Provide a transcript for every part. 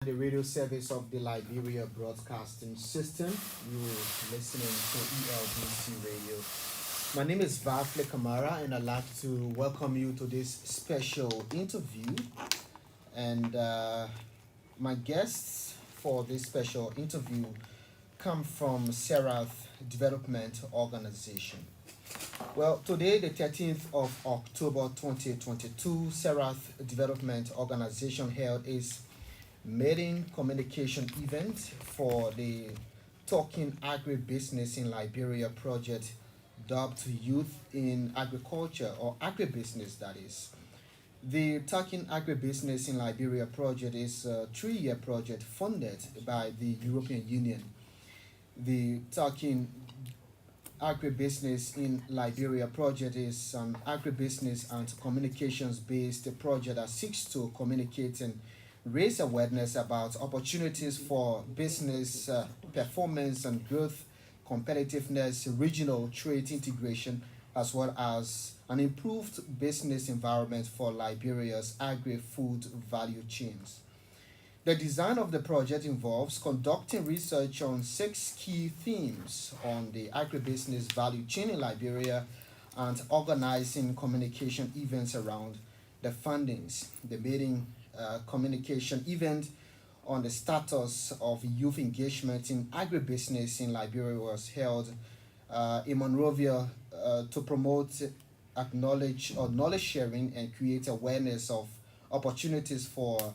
The radio service of the Liberia Broadcasting System. You're listening to ELBC Radio. My name is Vafle Kamara, and I'd like to welcome you to this special interview. And my guests for this special interview come from Cerath Development Organization. Well, today, the 13th of October 2022, Cerath Development Organization held its maiden communication event for the Talking Agribusiness in Liberia project dubbed Youth in Agriculture, or Agribusiness that is. The Talking Agribusiness in Liberia project is a 3-year project funded by the European Union. The Talking Agribusiness in Liberia project is an agribusiness and communications based project that seeks to communicate and raise awareness about opportunities for business performance and growth, competitiveness, regional trade integration, as well as an improved business environment for Liberia's agri-food value chains. The design of the project involves conducting research on 6 key themes on the agribusiness value chain in Liberia and organizing communication events around the fundings. The maiden communication event on the status of youth engagement in agribusiness in Liberia was held in Monrovia to promote, acknowledge, or knowledge sharing and create awareness of opportunities for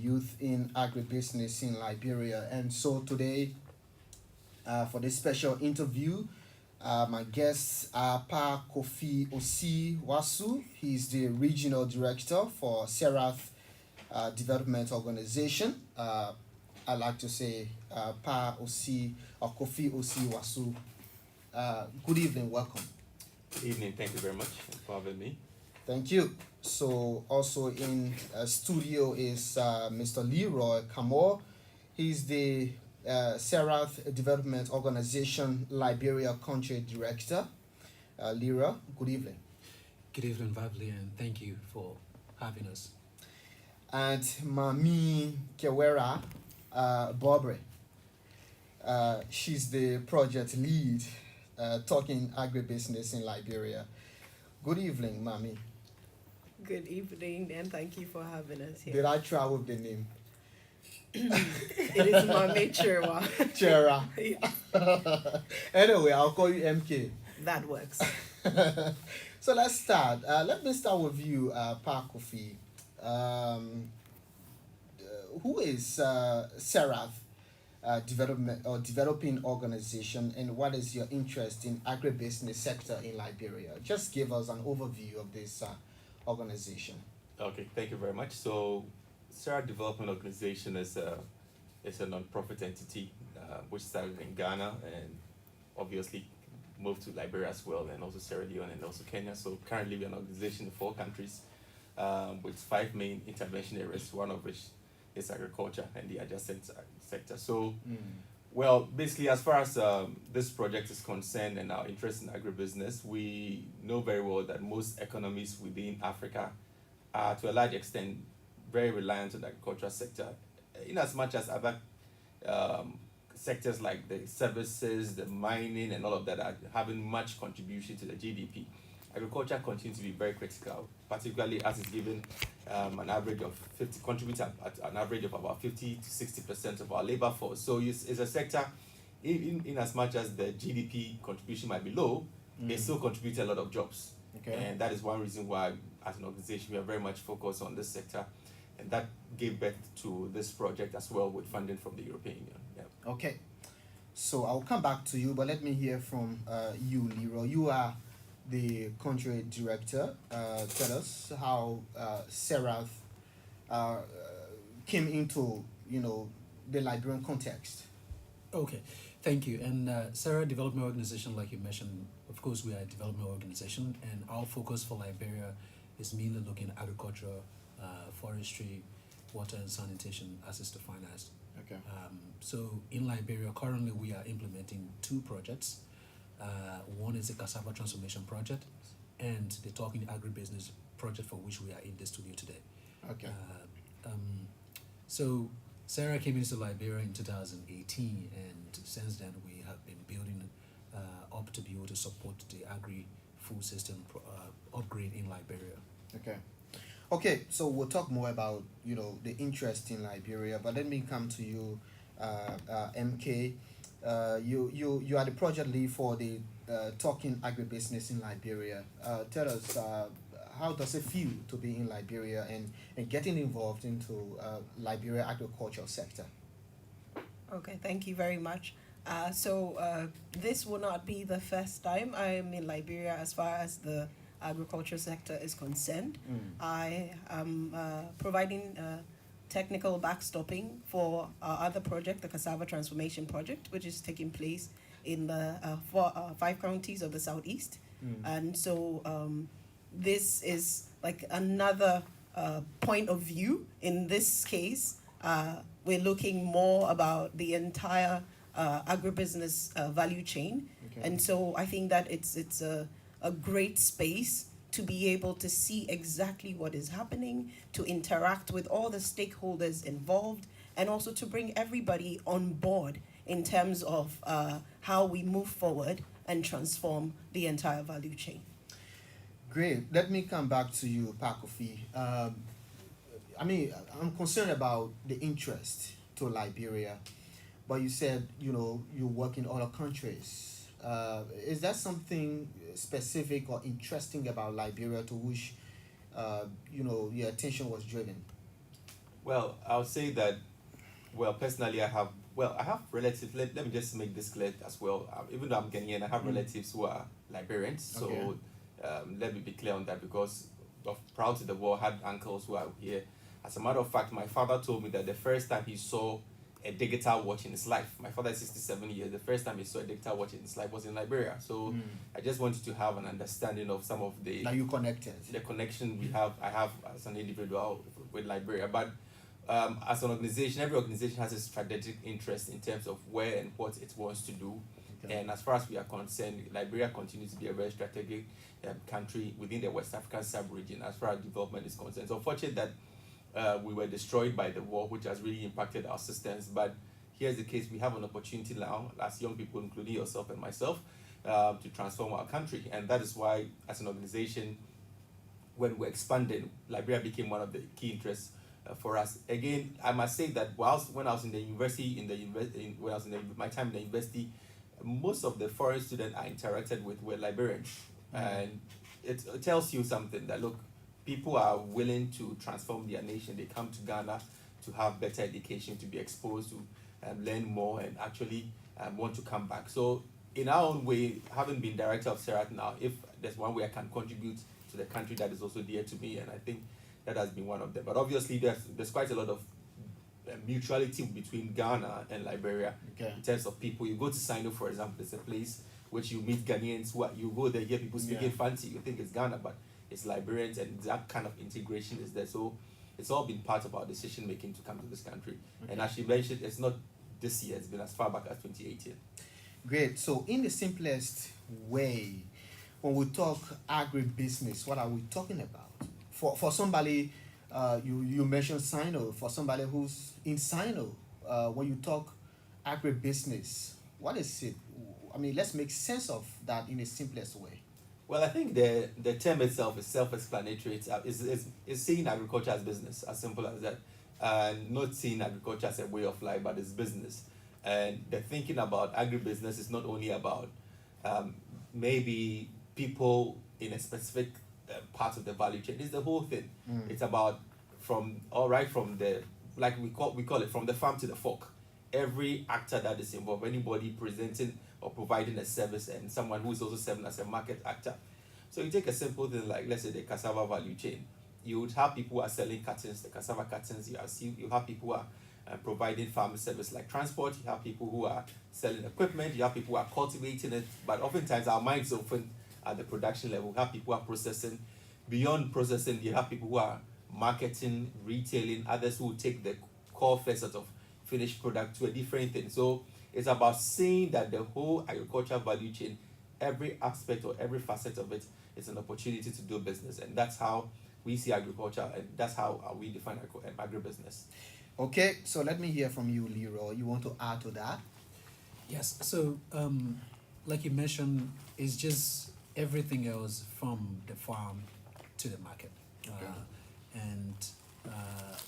youth in agribusiness in Liberia. And so today, for this special interview, my guests are Pa Kofi Osi Wasu. He's the regional director for Cerath Development Organization. I like to say Pa Osi or Kofi Osi Wasu. Good evening, welcome. Good evening, thank you very much for having me. Thank you. So also in studio is Mr. Leroy Kamor. He's the Cerath Development Organization Liberia Country Director. Leroy, good evening. Good evening, Vavli, and thank you for having us. And Mami Kewera Bobre. She's the project lead talking agribusiness in Liberia. Good evening, Mami. Good evening, and thank you for having us here. Did I try with the name? It is Mame Chirwa. Chera. Yeah, Anyway, I'll call you MK. that works. So let's start. Let me start with you, Pa Kofi. Who is Cerath Development or Developing Organization, and what is your interest in agribusiness sector in Liberia? Just give us an overview of this organization. Okay, thank you very much. So, Cerath Development Organization is a non-profit entity which started in Ghana and obviously moved to Liberia as well, and also Sierra Leone and also Kenya. So currently we're an organization in 4 countries with 5 main intervention areas, one of which is agriculture and the adjacent sector. So, well, basically, as far as this project is concerned and our interest in agribusiness, we know very well that most economies within Africa are, to a large extent, very reliant on the agricultural sector, in as much as other sectors like the services, the mining, and all of that are having much contribution to the GDP. Agriculture continues to be very critical, particularly as it's given an average of 50, contributes at an average of about 50 to 60% of our labor force. So it's a sector, in as much as the GDP contribution might be low, it still contributes a lot of jobs. Okay. And that is one reason why, as an organization, we are very much focused on this sector. And that gave birth to this project as well, with funding from the European Union. Yeah. Okay. So I'll come back to you, but let me hear from you, Leroy. You are the country director. Tell us how Cerath came into, the Liberian context. Okay, thank you. And Cerath Development Organization, like you mentioned, of course, we are a development organization, and our focus for Liberia is mainly looking at agriculture, forestry, water and sanitation, access to finance. Okay. So in Liberia, currently we are implementing 2 projects. One is the cassava transformation project, and the Talking Agribusiness project, for which we are in the studio today. Okay. So Sarah came into Liberia in 2018, and since then we have been building up to be able to support the agri-food system upgrade in Liberia. Okay. Okay, so we'll talk more about the interest in Liberia, but let me come to you, MK. You are the project lead for the Talking Agribusiness in Liberia. Tell us, how does it feel to be in Liberia and getting involved into Liberia agricultural sector? Okay, thank you very much. This will not be the first time I am in Liberia as far as the agriculture sector is concerned. I am providing technical backstopping for our other project, the Cassava Transformation Project, which is taking place in the 5 counties of the southeast. And so this is like another point of view. In this case, we're looking more about the entire agribusiness value chain. Okay. And so I think that it's a great space to be able to see exactly what is happening, to interact with all the stakeholders involved, and also to bring everybody on board in terms of how we move forward and transform the entire value chain. Great. Let me come back to you, Pakofi. I'm concerned about the interest to Liberia, but you said, you work in other countries. Is that something specific or interesting about Liberia to which, your attention was driven? Well, I'll say that, personally, I have relatives. Let me just make this clear as well. Even though I'm Ghanaian, I have relatives who are Liberians. So let me be clear on that, because proud to the world, I had uncles who are here. As a matter of fact, my father told me that the first time he saw a digital watch in his life, my father is 67 years, the first time he saw a digital watch in his life was in Liberia. So I just wanted to have an understanding of some of the... Are you connected? The connection I have as an individual with Liberia. But as an organization, every organization has a strategic interest in terms of where and what it wants to do. Okay. And as far as we are concerned, Liberia continues to be a very strategic country within the West African sub-region as far as development is concerned. So fortunate that we were destroyed by the war, which has really impacted our systems. But here's the case: we have an opportunity now, as young people, including yourself and myself, to transform our country. And that is why, as an organization, when we expanded, Liberia became one of the key interests for us. Again, I must say that when I was in the university, when I was in my time in the university, most of the foreign students I interacted with were Liberians. And it tells you something, that look, people are willing to transform their nation. They come to Ghana to have better education, to be exposed to learn more, and actually want to come back. So in our own way, having been director of Cerath now, if there's one way I can contribute to the country, that is also dear to me, and I think that has been one of them. But obviously there's quite a lot of mutuality between Ghana and Liberia in terms of people. You go to Sino, for example, it's a place which you meet Ghanaians you go there, hear people speaking fancy, you think it's Ghana, but it's Liberians, and that kind of integration is there. So it's all been part of our decision making to come to this country. And as you mentioned, it's not this year, it's been as far back as 2018. Great. So in the simplest way, when we talk agribusiness, what are we talking about? For somebody, you mentioned Sino, for somebody who's in Sino, when you talk agribusiness, what is it? Let's make sense of that in the simplest way. Well, I think the term itself is self-explanatory. It's seeing agriculture as business, as simple as that. And not seeing agriculture as a way of life, but as business. And the thinking about agribusiness is not only about maybe people in a specific part of the value chain. It's the whole thing. It's about from the, like we call it, from the farm to the fork. Every actor that is involved, anybody presenting or providing a service, and someone who is also serving as a market actor. So you take a simple thing like, let's say, the cassava value chain. You would have people who are selling cartons, the cassava cartons. You have people who are providing farm service like transport. You have people who are selling equipment. You have people who are cultivating it. But oftentimes our minds often at the production level. We have people who are processing. Beyond processing, you have people who are marketing, retailing, others who take the core first sort of finished product to a different thing. So it's about saying that the whole agricultural value chain, every aspect or every facet of it, is an opportunity to do business. And that's how we see agriculture, and that's how we define agribusiness. Okay, so let me hear from you, Leroy. You want to add to that? Yes. So, like you mentioned, it's just everything else from the farm to the market. Okay. And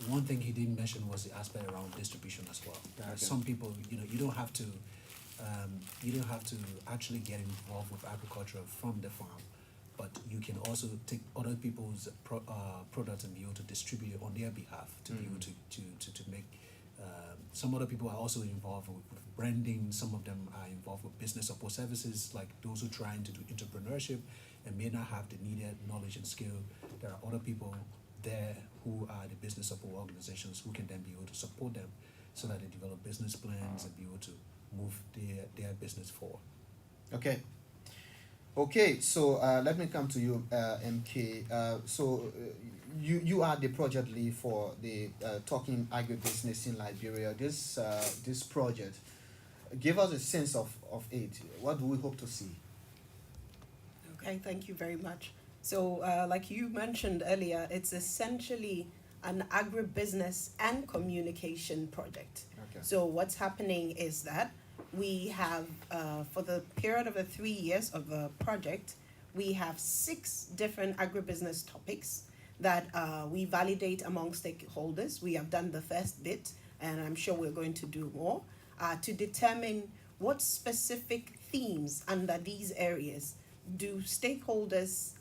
one thing he didn't mention was the aspect around distribution as well. Okay. Some people, you don't have to actually get involved with agriculture from the farm, but you can also take other people's products and be able to distribute it on their behalf to be able to make. Some other people are also involved with branding. Some of them are involved with business support services, like those who are trying to do entrepreneurship and may not have the needed knowledge and skill. There are other people there who are the business support organizations who can then be able to support them so that they develop business plans and be able to move their business forward. Okay. Okay, so let me come to you, MK. You are the project lead for the Talking Agribusiness in Liberia. This project, give us a sense of it. What do we hope to see? Okay, thank you very much. So, like you mentioned earlier, it's essentially an agribusiness and communication project. Okay. So, what's happening is that we have, for the period of the 3 years of the project, we have 6 different agribusiness topics that we validate among stakeholders. We have done the first bit, and I'm sure we're going to do more, to determine what specific themes under these areas do stakeholders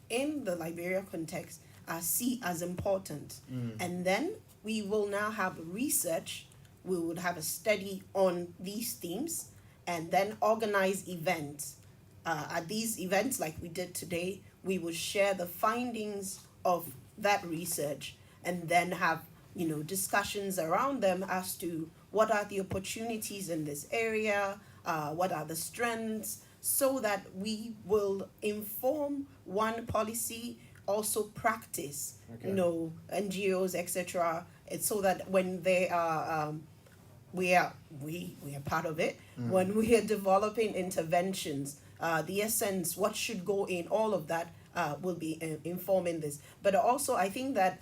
in the Liberia context see as important. And then we will now have research. We would have a study on these themes and then organize events. At these events, like we did today, we will share the findings of that research and then have discussions around them as to what are the opportunities in this area, what are the strengths, so that we will inform one policy, also practice, Okay. NGOs, etc. It's so that when they are we are part of it. When we are developing interventions, the essence, what should go in, all of that will be informing this. But also, I think that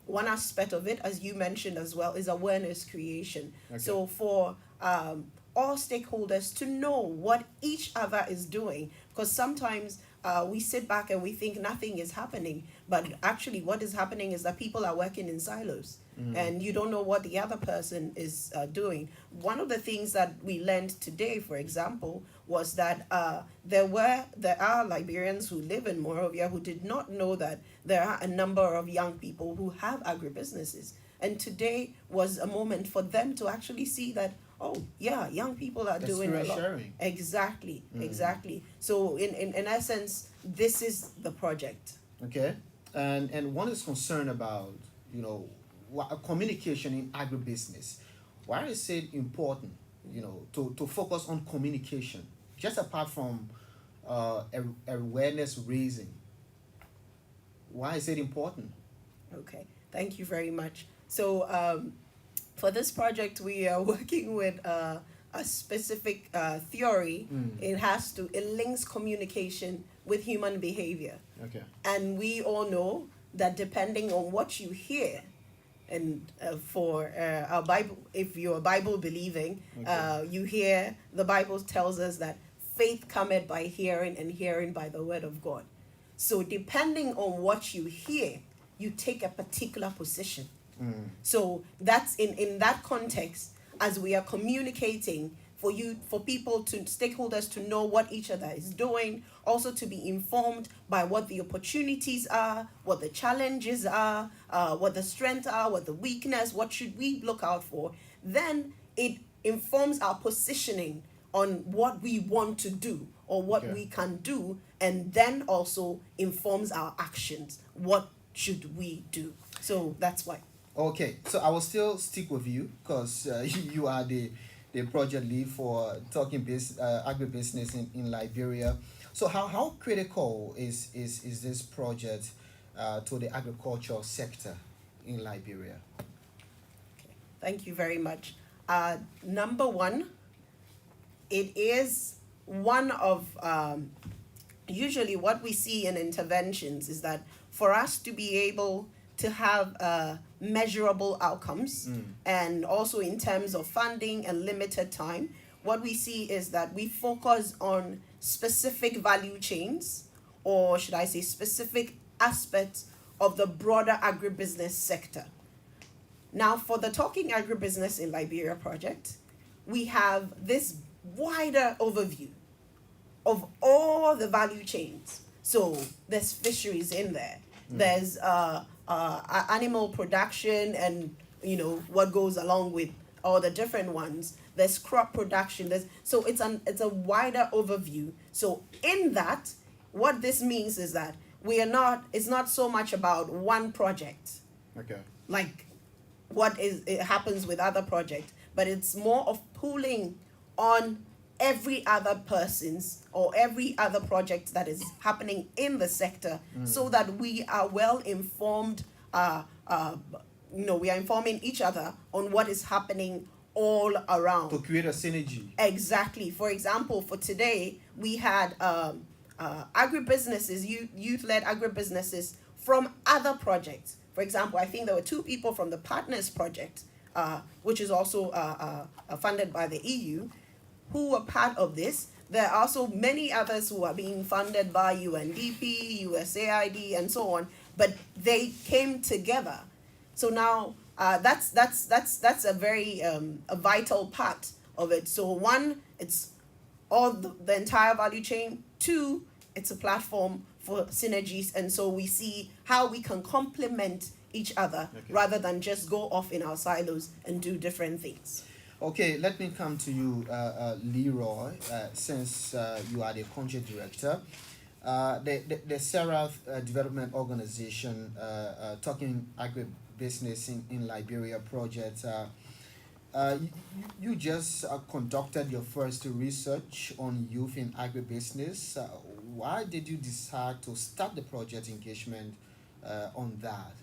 one aspect of it, as you mentioned as well, is awareness creation. Okay. So for all stakeholders to know what each other is doing, because sometimes we sit back and we think nothing is happening, but actually what is happening is that people are working in silos. And you don't know what the other person is doing. One of the things that we learned today, for example, was that there are Liberians who live in Monrovia who did not know that there are a number of young people who have agribusinesses. And today was a moment for them to actually see that, oh yeah, young people are doing a lot. Sharing. Exactly. So in essence, this is the project. Okay, and one is concerned about communication in agribusiness. Why is it important to focus on communication, just apart from awareness raising? Why is it important? Okay, thank you very much. So for this project, we are working with a specific theory. It links communication with human behavior. Okay. And we all know that depending on what you hear, and for our Bible, if you're Bible believing, you hear the Bible tells us that faith cometh by hearing, and hearing by the word of God. So depending on what you hear, you take a particular position. So that's in that context, as we are communicating, for stakeholders to know what each other is doing, also to be informed by what the opportunities are, what the challenges are, what the strengths are, what the weakness, what should we look out for. Then it informs our positioning on what we want to do or what we can do, and then also informs our actions. What should we do? So that's why. Okay, so I will still stick with you because you are the project lead for Talking Agribusiness in Liberia. So how critical is this project to the agricultural sector in Liberia? Okay. Thank you very much. Number one, it is one of usually what we see in interventions is that for us to be able to have measurable outcomes, and also in terms of funding and limited time, what we see is that we focus on specific value chains, or should I say specific aspects of the broader agribusiness sector. Now, for the Talking Agribusiness in Liberia project, we have this wider overview of all the value chains. So there's fisheries in there. There's animal production and what goes along with all the different ones. There's crop production. So it's a wider overview. So in that, what this means is that it's not so much about one project. Okay. Like it happens with other projects, but it's more of pulling on every other person's or every other project that is happening in the sector, so that we are well informed. We are informing each other on what is happening all around to create a synergy. Exactly. For example, for today we had agribusinesses, youth-led agribusinesses from other projects. For example, I think there were 2 people from the Partners Project, which is also funded by the EU, who were part of this. There are also many others who are being funded by UNDP, USAID, and so on. But they came together. So now that's a very a vital part of it. So 1, it's all the entire value chain. 2, it's a platform for synergies, and so we see how we can complement each other rather than just go off in our silos and do different things. Okay, let me come to you, Leroy, since you are the country director. The Cerath Development Organization, Talking Agribusiness in Liberia project, you just conducted your first research on youth in agribusiness. Why did you decide to start the project engagement on that?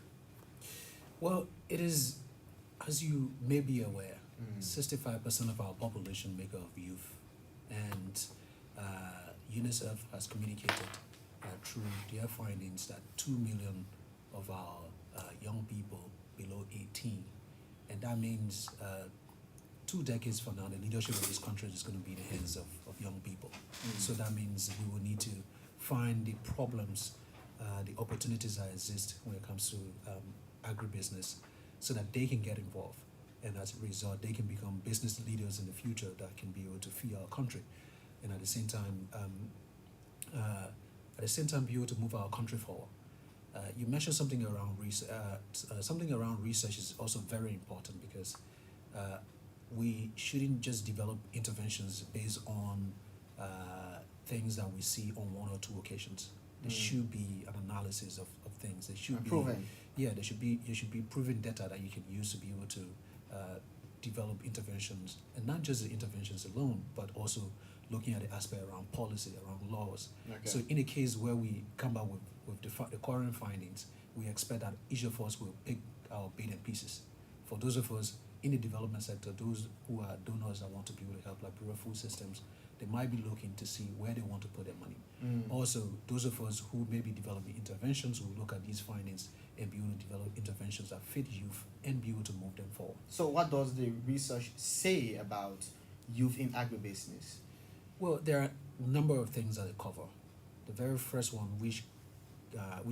Well, it is, as you may be aware, 65% of our population make up of youth, and UNICEF has communicated through their findings that 2 million of our young people below 18, and that means 2 decades from now, the leadership of this country is going to be in the hands of young people. So that means we will need to find the problems, the opportunities that exist when it comes to agribusiness, so that they can get involved, and as a result, they can become business leaders in the future that can be able to feed our country, and at the same time, be able to move our country forward. You mentioned something around research. Something around research is also very important, because we shouldn't just develop interventions based on things that we see on 1 or 2 occasions. There should be an analysis of things. There should proven. There should be proven data that you can use to be able to develop interventions, and not just the interventions alone, but also looking at the aspect around policy, around laws. So in a case where we come up with the current findings, we expect that each of us will pick our bit and pieces. For those of us in the development sector, those who are donors that want to be able to help Liberia food systems, they might be looking to see where they want to put their money. Also, those of us who may be developing interventions will look at these findings and be able to develop interventions that fit youth and be able to move them forward. So what does the research say about youth in agribusiness? Well, there are a number of things that they cover. The very first one, which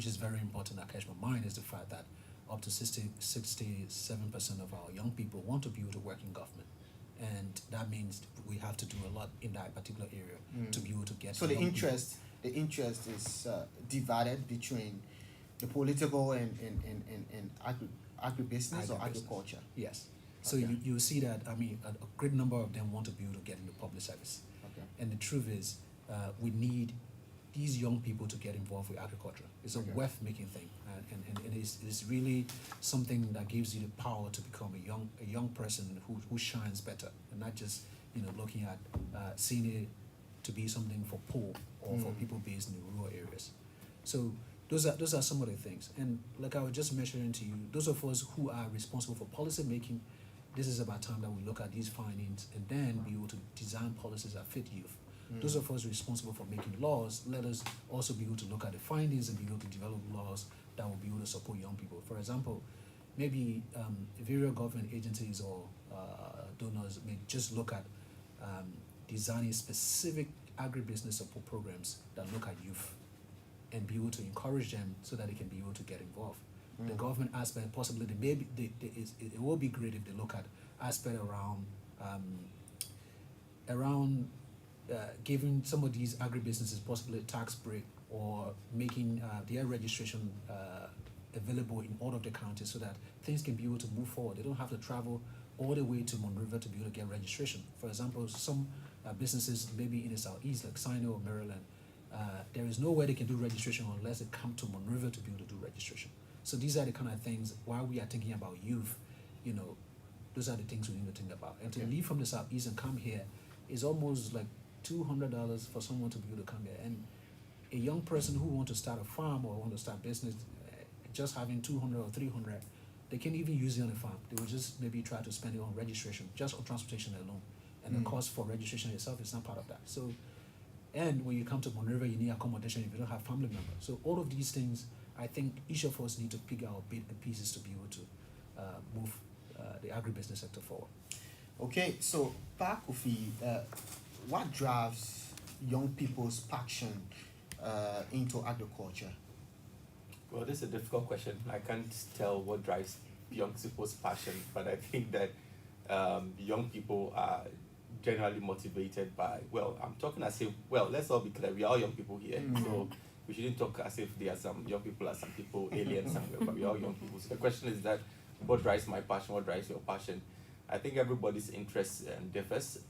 is very important that catch my mind, is the fact that up to 67% of our young people want to be able to work in government. And that means we have to do a lot in that particular area to be able to get. So the interest is divided between the political and agribusiness or agriculture. Yes. So you see that, a great number of them want to be able to get into public service. Okay. And the truth is, we need these young people to get involved with agriculture. It's a worth-making thing, and it's really something that gives you the power to become a young person who shines better, and not just looking at seeing it to be something for poor or for people based in the rural areas. So those are some of the things. And like I was just mentioning to you, those of us who are responsible for policy making, this is about time that we look at these findings and then be able to design policies that fit youth. Those of us responsible for making laws, let us also be able to look at the findings and be able to develop laws that will be able to support young people. For example, maybe various government agencies or donors may just look at designing specific agribusiness support programs that look at youth and be able to encourage them so that they can be able to get involved. The government aspect, possibly, it will be great if they look at aspect around giving some of these agribusinesses possibly a tax break or making their registration available in all of the counties so that things can be able to move forward. They don't have to travel all the way to Monrovia to be able to get registration. For example, some businesses maybe in the southeast like Sino or Maryland, there is nowhere they can do registration unless they come to Monrovia to be able to do registration. So these are the kind of things, while we are thinking about youth, those are the things we need to think about. And to leave from the southeast and come here is almost like $200 for someone to be able to come here. And a young person who wants to start a farm or want to start business, just having 200 or 300, they can't even use it on a farm. They will just maybe try to spend it on registration, just on transportation alone. And the cost for registration itself is not part of that. So, and when you come to Monrovia, you need accommodation if you don't have family members. So all of these things, I think each of us need to pick our bit and pieces to be able to move the agribusiness sector forward. Okay, so Kofi, what drives young people's passion into agriculture? Well, this is a difficult question. I can't tell what drives young people's passion, but I think that young people are generally motivated by, well, I'm talking as if, well, let's all be clear, we are all young people here, so we shouldn't talk as if there are some young people or some people alien somewhere, but we are all young people. So the question is that, what drives my passion, what drives your passion? I think everybody's interest differs.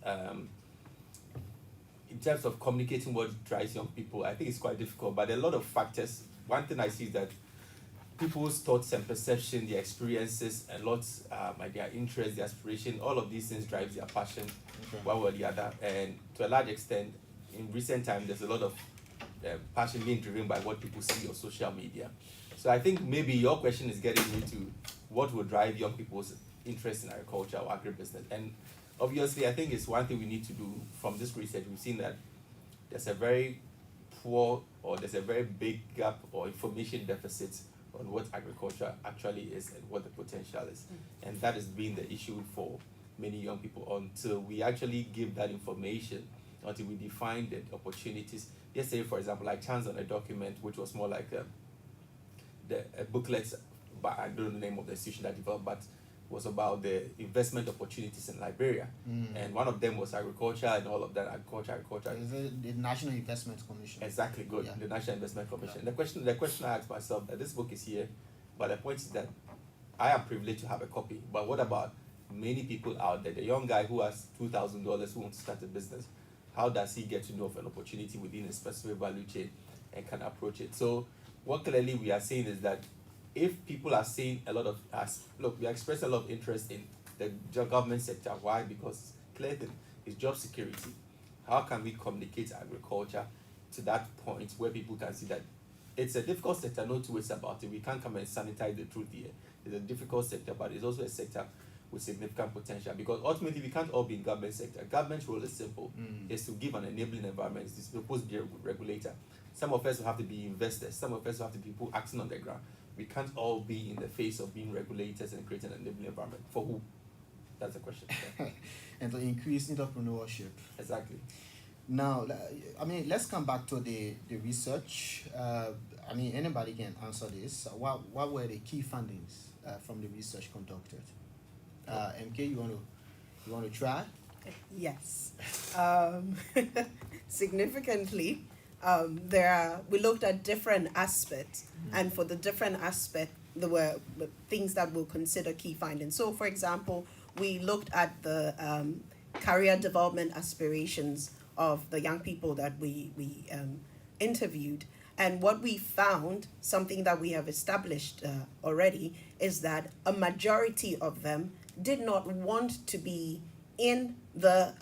In terms of communicating what drives young people, I think it's quite difficult, but there are a lot of factors. One thing I see is that people's thoughts and perception, their experiences, and lots like their interest, their aspiration, all of these things drives their passion, one way or the other. And to a large extent, in recent times, there's a lot of passion being driven by what people see on social media. So I think maybe your question is getting into what will drive young people's interest in agriculture or agribusiness. And obviously, I think it's one thing we need to do from this research. We've seen that there's a very poor or there's a very big gap or information deficit on what agriculture actually is and what the potential is. And that has been the issue for many young people until we actually give that information, until we define the opportunities. Yesterday, for example, I chanced on a document which was more like a booklet, but I don't know the name of the institution that developed, but was about the investment opportunities in Liberia. And one of them was agriculture and all of that, agriculture. Is it the National Investment Commission? Exactly, good. Yeah. The National Investment Commission. Yeah. The question I asked myself, that this book is here, but the point is that I am privileged to have a copy, but what about many people out there, the young guy who has $2,000 who wants to start a business? How does he get to know of an opportunity within a specific value chain and can approach it? So what clearly we are saying is that if people are seeing a lot of we are expressing a lot of interest in the government sector. Why? Because clearly it's job security. How can we communicate agriculture to that point where people can see that it's a difficult sector, no two ways about it. We can't come and sanitize the truth here. It's a difficult sector, but it's also a sector with significant potential, because ultimately we can't all be in government sector. Government's role is simple, is to give an enabling environment. It's supposed to be a regulator. Some of us will have to be investors. Some of us will have to be people acting on the ground. We can't all be in the face of being regulators and creating an enabling environment. For who? That's the question. And to increase entrepreneurship. Exactly. Now, I mean, let's come back to the research. I mean, anybody can answer this. What were the key findings from the research conducted? MK, you want to try? Yes. Significantly, we looked at different aspects, and for the different aspects, there were things that we'll consider key findings. So, for example, we looked at the career development aspirations of the young people that we interviewed. And what we found, something that we have established already, is that a majority of them did not want to be in the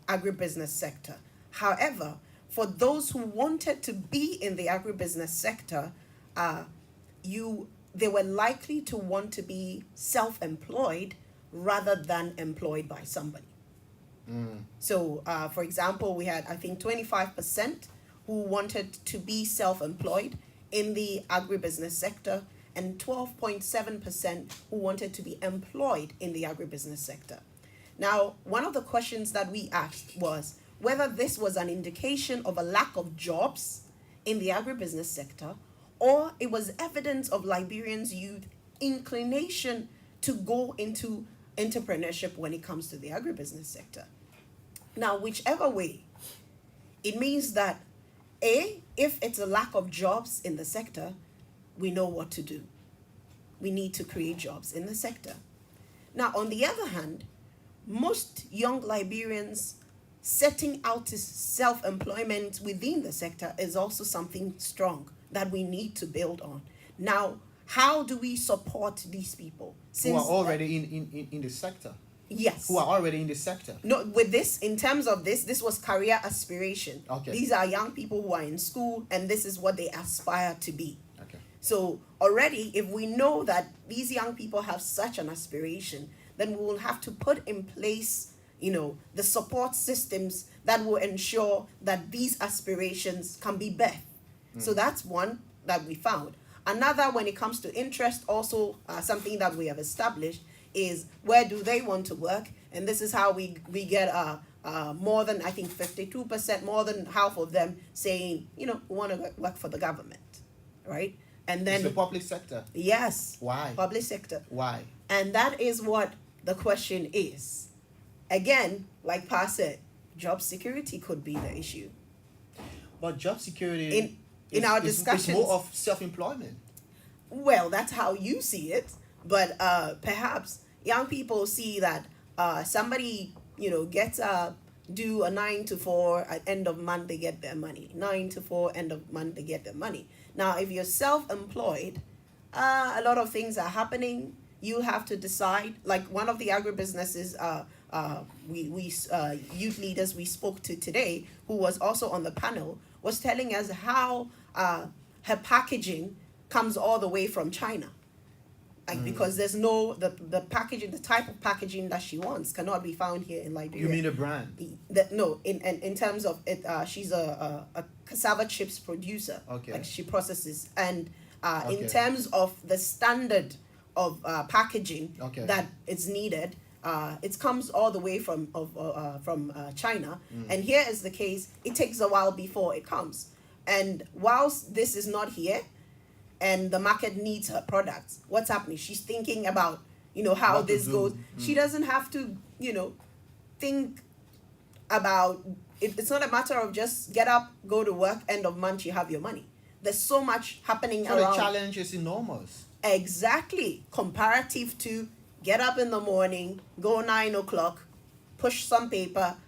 agribusiness sector. However, for those who wanted to be in the agribusiness sector, they were likely to want to be self-employed rather than employed by somebody. So, for example, we had, I think, 25% who wanted to be self-employed in the agribusiness sector, and 12.7% who wanted to be employed in the agribusiness sector. Now, one of the questions that we asked was whether this was an indication of a lack of jobs in the agribusiness sector, or it was evidence of Liberians' youth inclination to go into entrepreneurship when it comes to the agribusiness sector. Now, whichever way, it means that if it's a lack of jobs in the sector, we know what to do. We need to create jobs in the sector. Now, on the other hand, most young Liberians setting out to self-employment within the sector is also something strong that we need to build on. Now, how do we support these people? Who are already in the sector? Yes. Who are already in the sector? No, with this, in terms of this was career aspiration. Okay. These are young people who are in school, and this is what they aspire to be. Okay. So already, if we know that these young people have such an aspiration, then we will have to put in place, the support systems that will ensure that these aspirations can be birthed. So that's one that we found. Another, when it comes to interest, also something that we have established is where do they want to work, and this is how we get more than, I think, 52%, more than half of them saying, we want to work for the government, right? And then it's the public sector. Yes. Why? Public sector. Why? And that is what the question is. Again, like Pa said, job security could be the issue. But job security in our discussions, is more of self-employment. Well, that's how you see it, but perhaps young people see that somebody gets do a 9 to 4 at end of month, they get their money. 9 to 4 end of month, they get their money. Now, if you're self-employed, a lot of things are happening. You have to decide. Like one of the agribusinesses we youth leaders we spoke to today, who was also on the panel, was telling us how her packaging comes all the way from China. Because there's the packaging, the type of packaging that she wants cannot be found here in Liberia. You mean a brand? No, in terms of it, she's a cassava chips producer. Okay. Like she processes, and Okay. in terms of the standard of packaging Okay. that is needed, it comes all the way from China. And here is the case: it takes a while before it comes. And whilst this is not here, and the market needs her products, what's happening? She's thinking about, how What to this do. goes. She doesn't have to, think about it. It's not a matter of just get up, go to work, end of month, you have your money. There's so much happening So around. the challenge is enormous. Exactly. Comparative to get up in the morning, go 9 o'clock, push some paper,